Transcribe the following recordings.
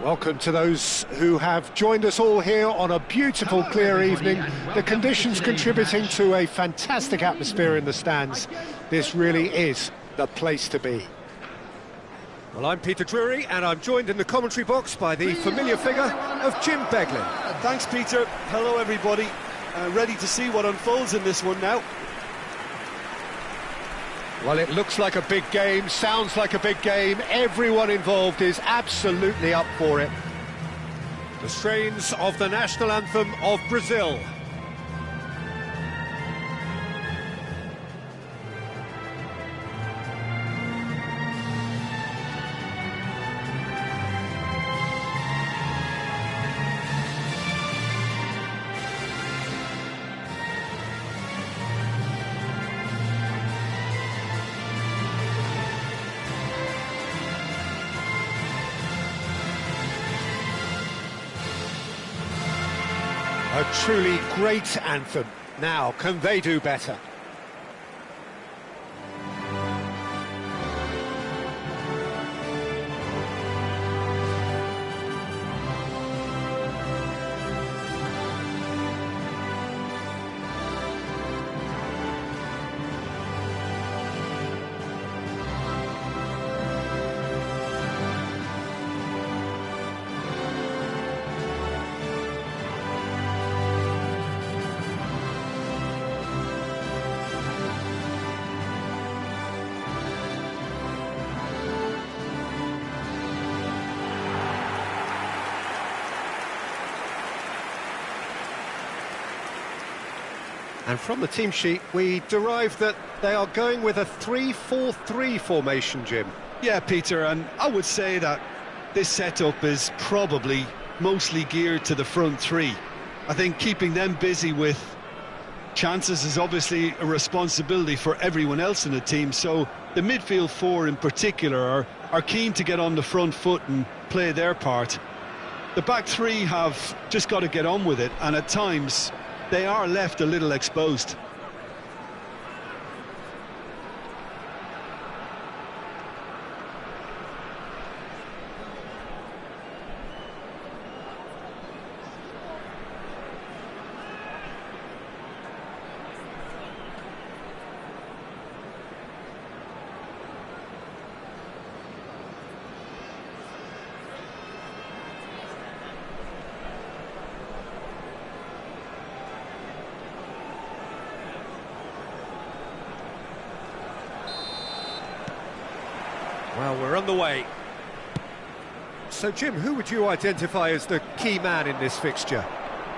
Welcome to those who have joined us all here on a beautiful, clear evening. The conditions contributing to a fantastic atmosphere in the stands. This really is the place to be. Well, I'm Peter Drury, and I'm joined in the commentary box by the familiar figure of Jim Beglin. Thanks, Peter. Hello, everybody. Ready to see what unfolds in this one now. Well, it looks like a big game, sounds like a big game. Everyone involved is absolutely up for it. The strains of the national anthem of Brazil. A truly great anthem. Now, can they do better? And from the team sheet, we derive that they are going with a 3-4-3 formation, Jim. Yeah, Peter, and I would say that this setup is probably mostly geared to the front three. I think keeping them busy with chances is obviously a responsibility for everyone else in the team, so the midfield four in particular are keen to get on the front foot and play their part. The back three have just got to get on with it, and at times they are left a little exposed. Well, we're on the way. So, Jim, who would you identify as the key man in this fixture?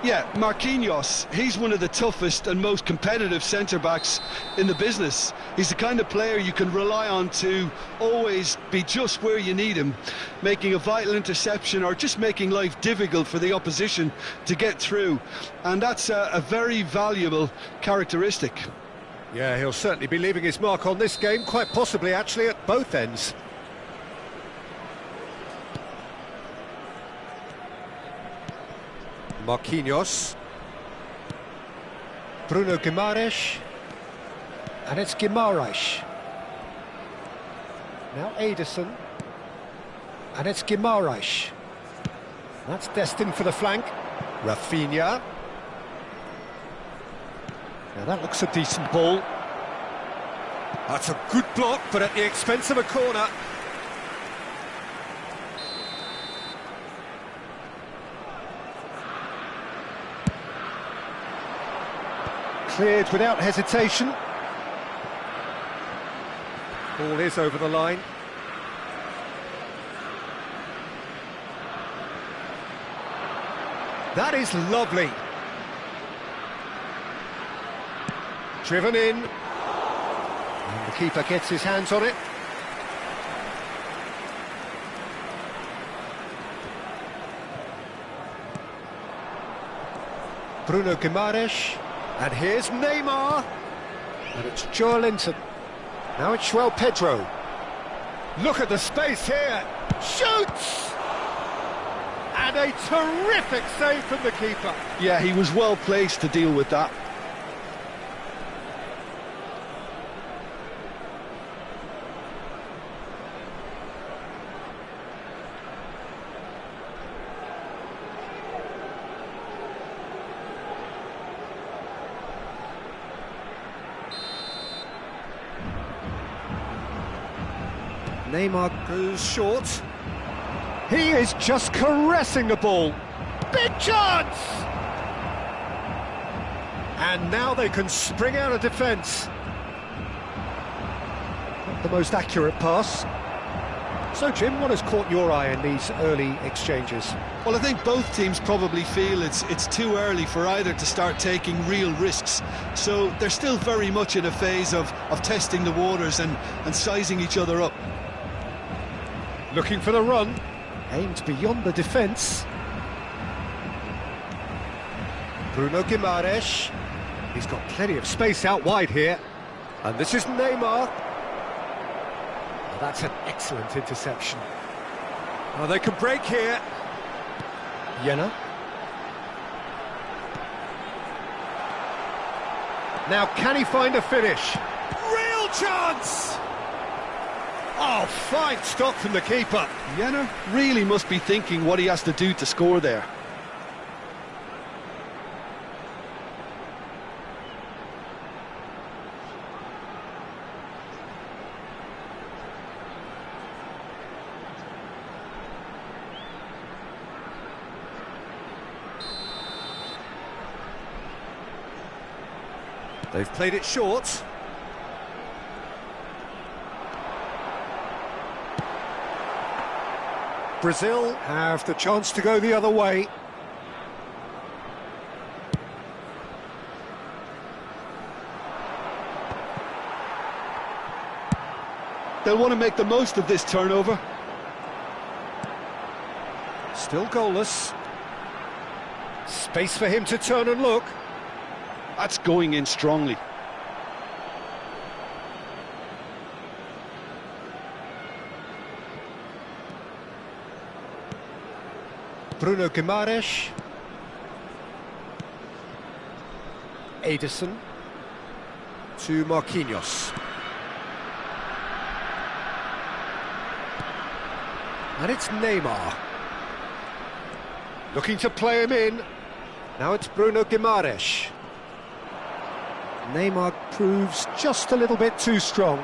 Yeah, Marquinhos. He's one of the toughest and most competitive centre-backs in the business. He's the kind of player you can rely on to always be just where you need him, making a vital interception or just making life difficult for the opposition to get through. And that's a very valuable characteristic. Yeah, he'll certainly be leaving his mark on this game, quite possibly actually at both ends. Marquinhos. Bruno Guimaraes. And it's Guimaraes. Now Ederson. And it's Guimaraes. That's destined for the flank. Rafinha. Now that looks a decent ball. That's a good block, but at the expense of a corner. Cleared without hesitation. Ball is over the line. That is lovely. Driven in. And the keeper gets his hands on it. Bruno Guimaraes. And here's Neymar. And it's Joe Linton. Now it's João Pedro. Look at the space here. Shoots! And a terrific save from the keeper. Yeah, he was well placed to deal with that. Neymar goes short. He is just caressing the ball. Big chance! And now they can spring out of defence. Not the most accurate pass. So, Jim, what has caught your eye in these early exchanges? Well, I think both teams probably feel it's too early for either to start taking real risks. So they're still very much in a phase of testing the waters and sizing each other up. Looking for the run. Aimed beyond the defence. Bruno Guimaraes. He's got plenty of space out wide here. And this is Neymar. Oh, that's an excellent interception. Oh, they can break here. Jena. Now, can he find a finish? Real chance! Oh, fine stop from the keeper. Jena really must be thinking what he has to do to score there. They've played it short. Brazil have the chance to go the other way. They'll want to make the most of this turnover. Still goalless. Space for him to turn and look. That's going in strongly. Bruno Guimaraes. Ederson to Marquinhos. And it's Neymar. Looking to play him in. Now it's Bruno Guimaraes. Neymar proves just a little bit too strong.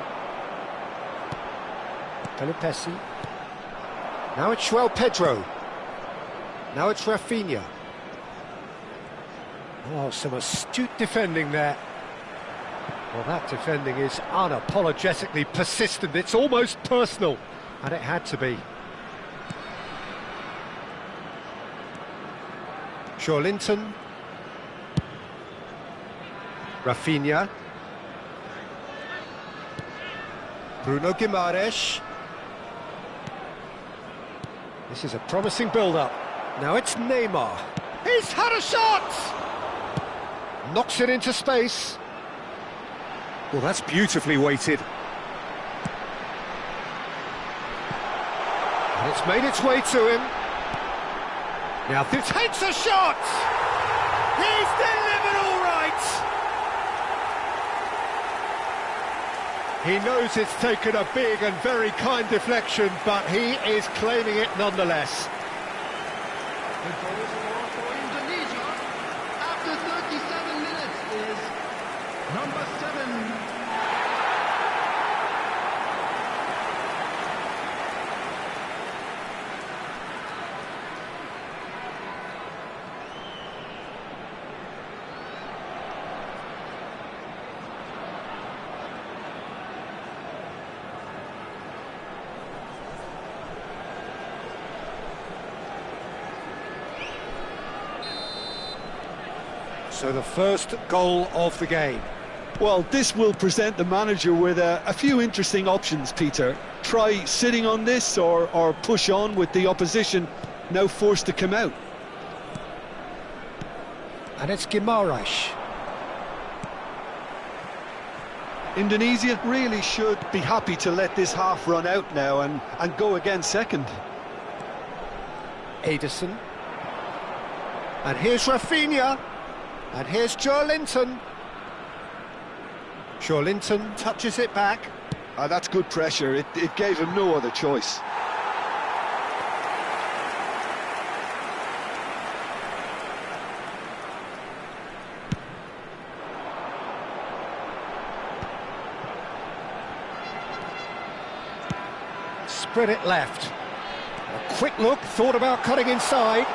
Pelopessi. Now it's João Pedro. Now it's Rafinha. Oh, some astute defending there. Well, that defending is unapologetically persistent. It's almost personal, and it had to be. Linton. Rafinha. Bruno Guimaraes. This is a promising build-up. Now it's Neymar. He's had a shot! Knocks it into space. Well, that's beautifully weighted. And it's made its way to him. Now he takes a shot! He's delivered all right! He knows it's taken a big and very kind deflection, but he is claiming it nonetheless. The goal scorer for Indonesia after 37 minutes is number 7. So the first goal of the game. Well, this will present the manager with a few interesting options, Peter. Try sitting on this or push on with the opposition now forced to come out. And it's Guimaraes. Indonesia really should be happy to let this half run out now and go again second. Ederson. And here's Rafinha. And here's Linton. Linton touches it back. That's good pressure. It gave him no other choice. spread it left. A quick look, thought about cutting inside.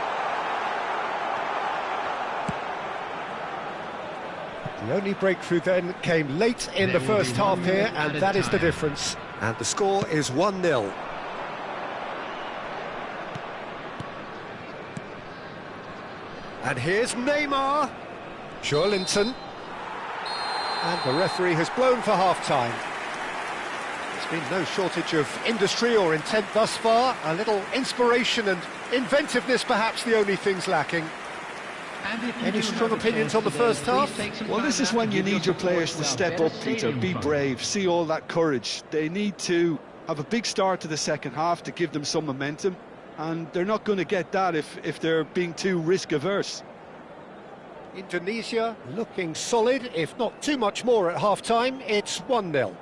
The only breakthrough then came late in the first half here, and that is the difference. And the score is 1-0. And here's Neymar. Linton. And the referee has blown for half-time. There's been no shortage of industry or intent thus far. A little inspiration and inventiveness perhaps the only things lacking. Any strong opinions on the first half? Well, this is when you need your players to step up, Peter, be brave, see all that courage. They need to have a big start to the second half to give them some momentum, and they're not going to get that if they're being too risk-averse. Indonesia looking solid, if not too much more at half-time. It's 1-0.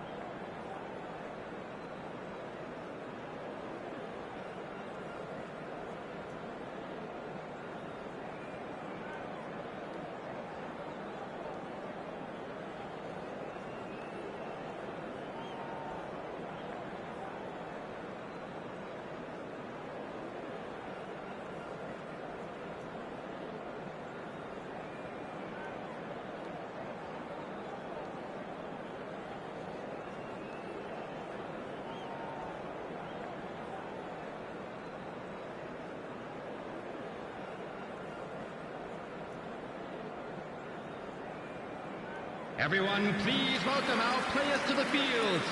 Everyone, please welcome our players to the field.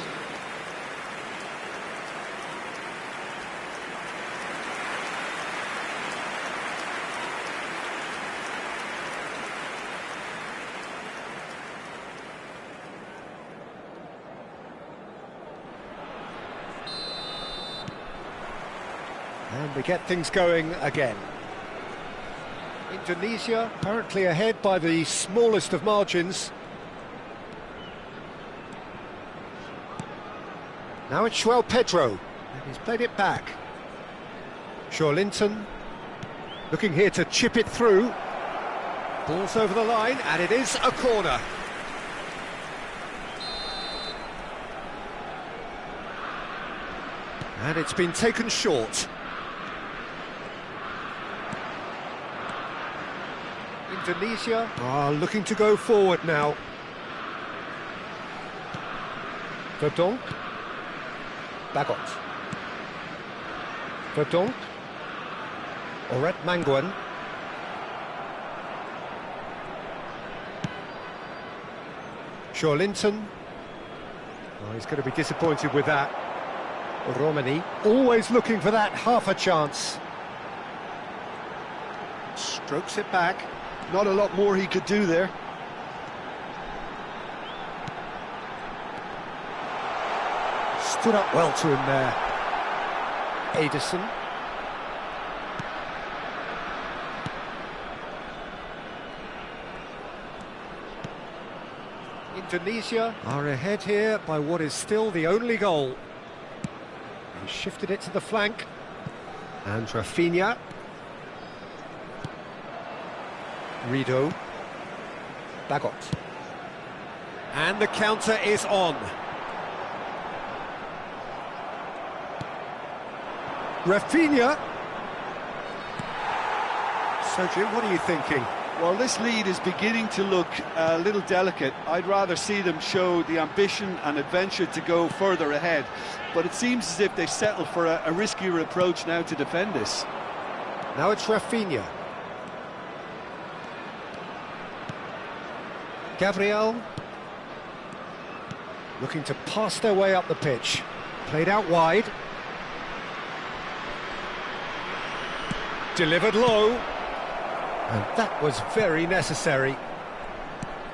And we get things going again. Indonesia currently ahead by the smallest of margins. Now it's João Pedro, and he's played it back. Linton looking here to chip it through. Ball's over the line, and it is a corner. And it's been taken short. Indonesia are looking to go forward now. Verdonk. Bagot. Verdonk. Oret Mangwan. Linton. Oh, he's going to be disappointed with that. Romani, always looking for that half a chance. Strokes it back. Not a lot more he could do there. Stood up well to him there. Ederson. Indonesia are ahead here by what is still the only goal. He shifted it to the flank. And Rafinha. Rido. Bagot. And the counter is on. Rafinha. So, Jim, what are you thinking? Well, this lead is beginning to look a little delicate. I'd rather see them show the ambition and adventure to go further ahead. But it seems as if they've settled for a riskier approach now to defend this. Now it's Rafinha. Gabriel. Looking to pass their way up the pitch. Played out wide. Delivered low. And that was very necessary.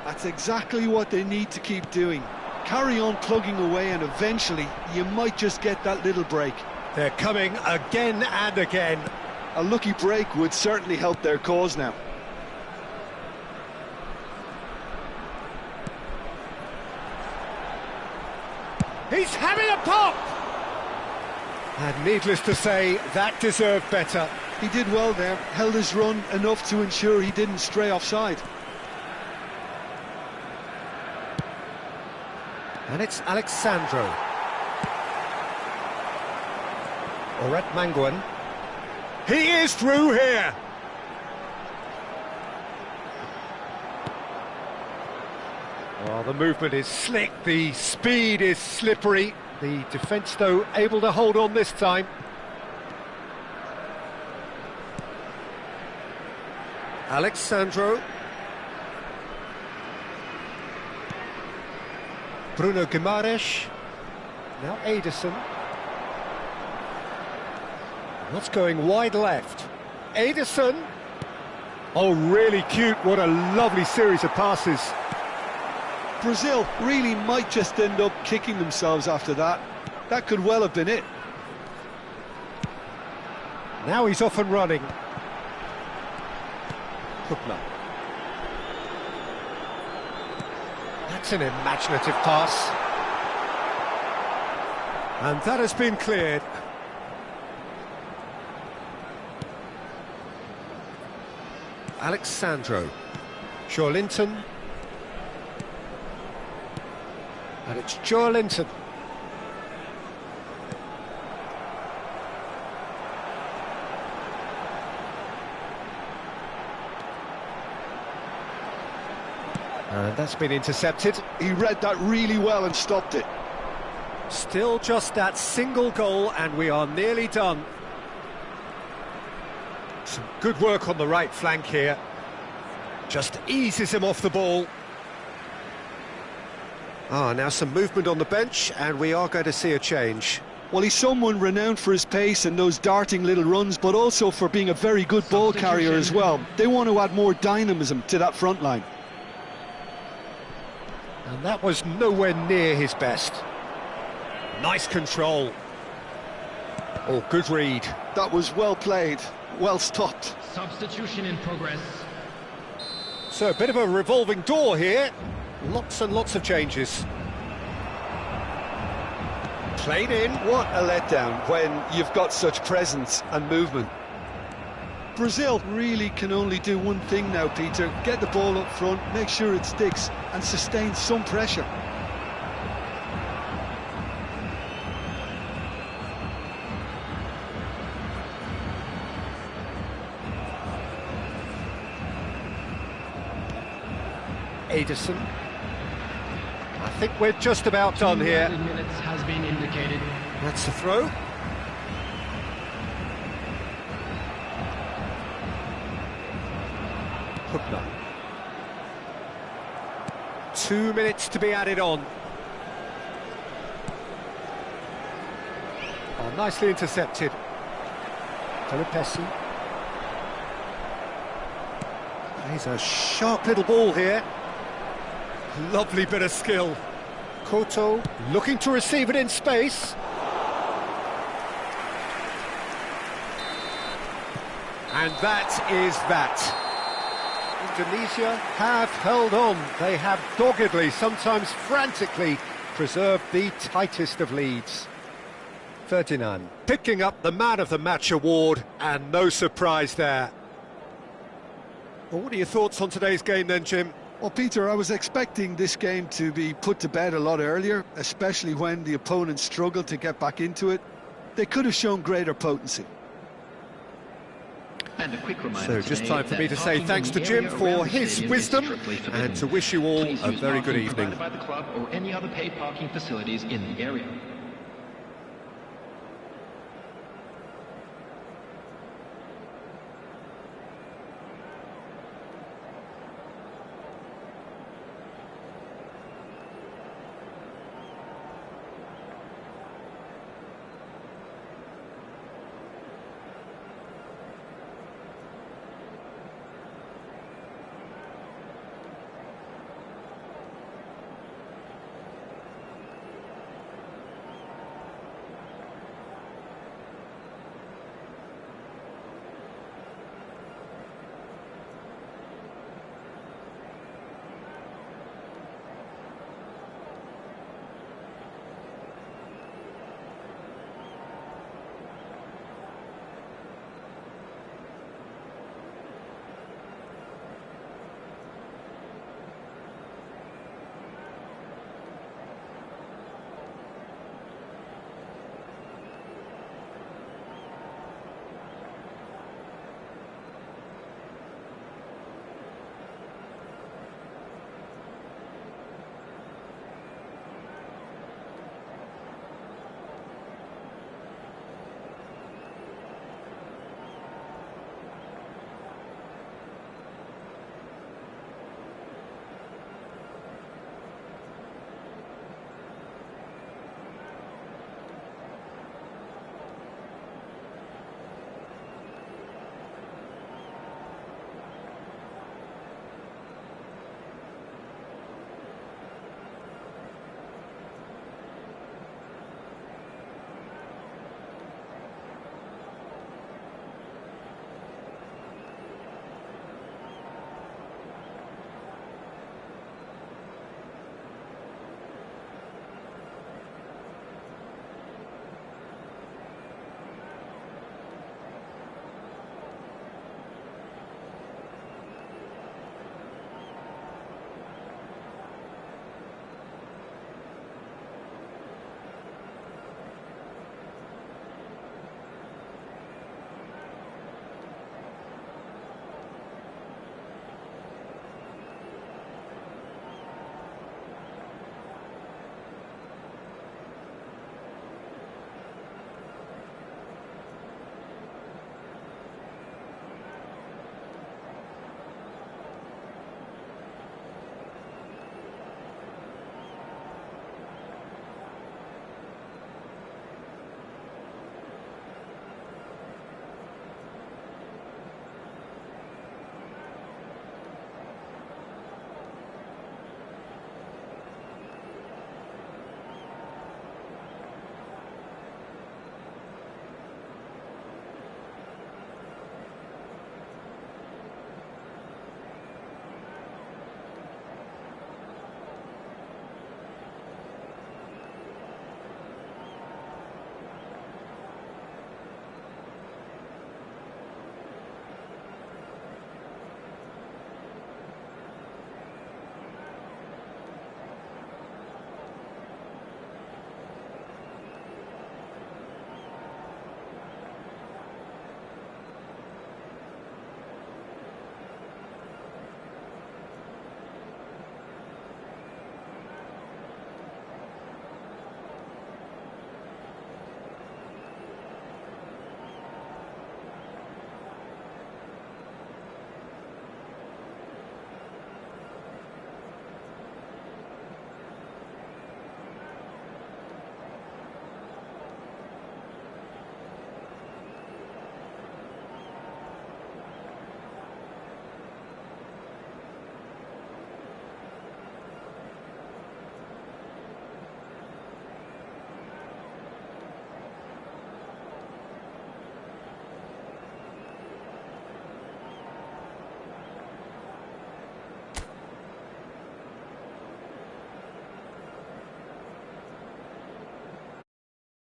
That's exactly what they need to keep doing. Carry on plugging away, and eventually you might just get that little break. They're coming again and again. A lucky break would certainly help their cause now. He's having a pop! And needless to say, that deserved better. He did well there, held his run enough to ensure he didn't stray offside. And it's Alexandro. Oret Manguan. He is through here. Oh, the movement is slick, the speed is slippery. The defence, though, able to hold on this time. Alexandro. Bruno Guimaraes. Now Ederson. What's going wide left? Ederson. Oh, really cute. What a lovely series of passes. Brazil really might just end up kicking themselves after that. That could well have been it. Now he's off and running. Hookler. That's an imaginative pass. And that has been cleared. Alexandro. Joelinton. And it's Joelinton. And that's been intercepted. He read that really well and stopped it. Still just that single goal and we are nearly done. Some good work on the right flank here. Just eases him off the ball. Now some movement on the bench and we are going to see a change. Well, he's someone renowned for his pace and those darting little runs, but also for being a very good ball carrier as well. They want to add more dynamism to that front line. And that was nowhere near his best. Nice control. Oh, good read. That was well played, well stopped. Substitution in progress. So a bit of a revolving door here. Lots and lots of changes. Played in. What a letdown when you've got such presence and movement. Brazil really can only do one thing now, Peter. Get the ball up front, make sure it sticks, and sustain some pressure. Ederson. I think we're just about done here. Minutes has been indicated. That's the throw. Hookler. 2 minutes to be added on. Oh, nicely intercepted. Pelopessi. He's a sharp little ball here. Lovely bit of skill. Koto looking to receive it in space. And that is that. Indonesia have held on. They have doggedly, sometimes frantically, preserved the tightest of leads. Ferdinand picking up the Man of the Match award, and no surprise there. Well, what are your thoughts on today's game then, Jim? Well, Peter, I was expecting this game to be put to bed a lot earlier, especially when the opponent struggled to get back into it. They could have shown greater potency. And a quick reminder So just time for me to say thanks to Jim for his wisdom and to wish you all a very good evening. By the club or any other paid parking facilities in the area.